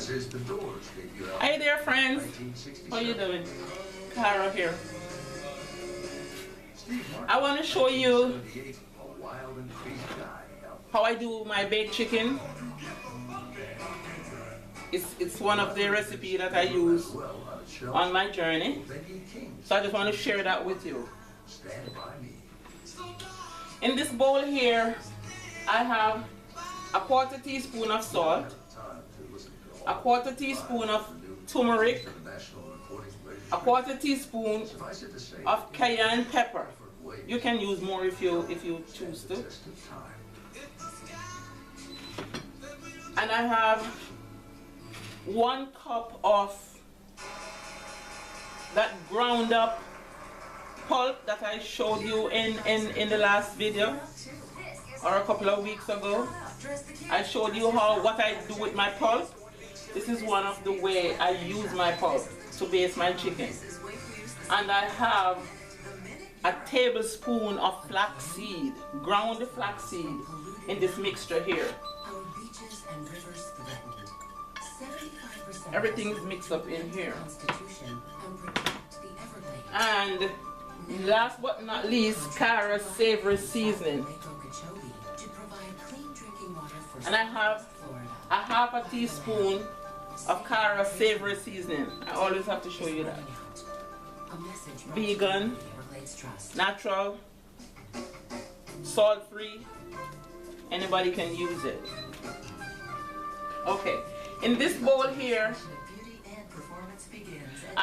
as is the Doors debut album. Hey there, friends. How you doing? Cara here. I want to show you how I do my baked chicken. It's one of the recipes that I use on my journey. So I just want to share that with you. In this bowl here, I have a 1/4 teaspoon of salt, a 1/4 teaspoon of turmeric, a 1/4 teaspoon of cayenne pepper. You can use more if you choose to. And I have 1 cup of that ground up pulp that I showed you in the last video, or a couple of weeks ago. I showed you what I do with my pulp. This is one of the way I use my pulp to base my chicken. And I have a tablespoon of flaxseed, ground flaxseed, in this mixture here. Everything is mixed up in here. And last but not least, Cara's savory seasoning. And I have a 1/2 teaspoon of Cara's savory seasoning. I always have to show you that. Vegan, natural, salt-free. Anybody can use it. Okay, in this bowl here,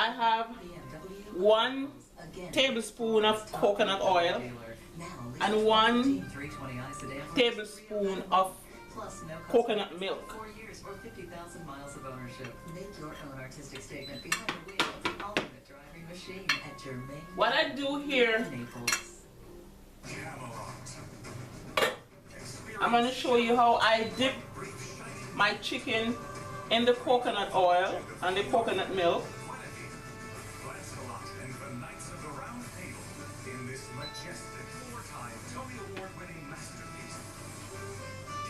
I have 1 tablespoon of coconut oil and 1 tablespoon of coconut milk. 4 years or 50,000 miles of ownership. Make your own artistic statement behind the wheel of the ultimate driving machine at Germain. What I do here, I'm going to show you how I dip my chicken in the coconut oil and the coconut milk.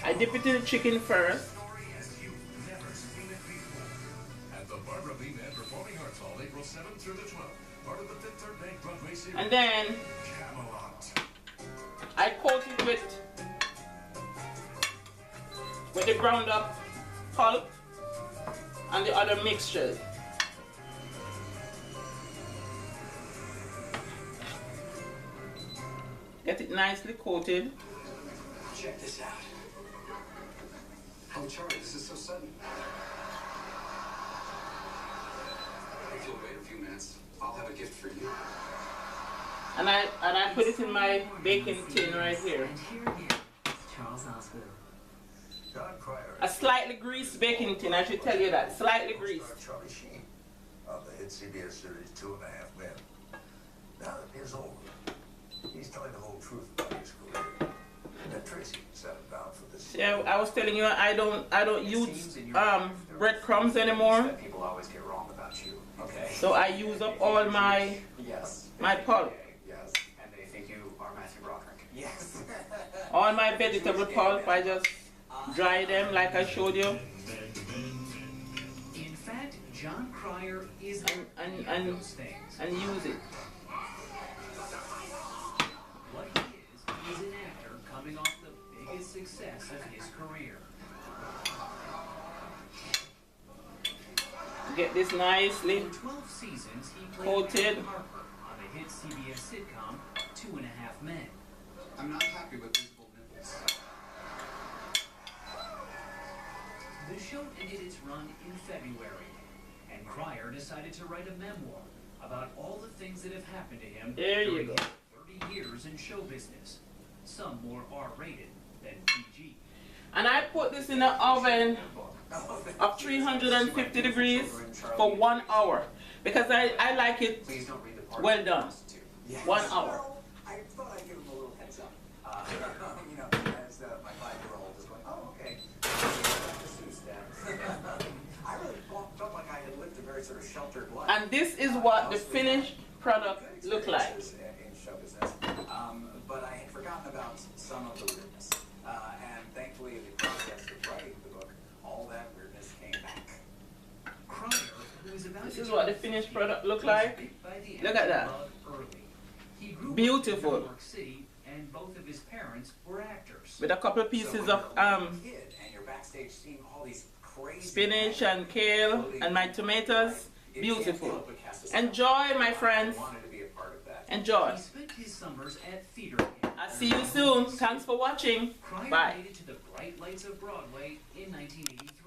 I dip it in the chicken first. And then I coat it with the ground up pulp and the other mixtures. Get it nicely coated. Check this out. Oh, Charlie, this is so sudden. If you'll wait a few minutes, I'll have a gift for you. And I put it in my baking tin right here. A slightly greased baking tin, I should tell you that. Slightly greased. Charlie Sheen of the hit CBS series 2.5 Men. Now that he's older, he's telling the whole truth about his career. And Tracy set him down for this. Yeah, I was telling you I don't use breadcrumbs anymore. People always get wrong about you. Okay. So I use up all my pulp. Yes. And they think you are Matthew Broderick. Yes. All my vegetable pulp, I just dry them like I showed you. In fact, John Cryer is and use it. What he is an actor coming off the biggest success of his career. Get this nicely For 12 seasons, he played coated. Harper on the hit CBS sitcom 2.5 Men. I'm not happy with visible nipples. The show ended its run in February, and Cryer decided to write a memoir about all the things that have happened to him during his 30 years in show business. Some more R-rated than PG. And I put this in the oven of 350 degrees for 1 hour because I like it well done. 1 hour. I thought I'd give him a little heads up. You know, as my 5-year-old is going, oh, okay. I really felt like I had lived a very sort of sheltered life. And this is what the finished product look like. In show business. But I had forgotten about some of the weirdness. And thankfully, in the process of writing the book, all that weirdness came back. about This to is what the turn finished 50, product look he was like. bit by the Look at acting that. bug early. He grew up Beautiful. in New York City, and both of his parents were actors. With a couple So pieces when of you're a little kid and you're backstage seeing all these crazy spinach men and kale floating and my in, tomatoes. right? You can't Beautiful. help but cast a Enjoy, my I friends. wanted to be a part of that. Enjoy. He spent his summers at theater camp. I'll see you soon. Thanks for watching. Cryer Bye. made it to the bright lights of Broadway in 1983.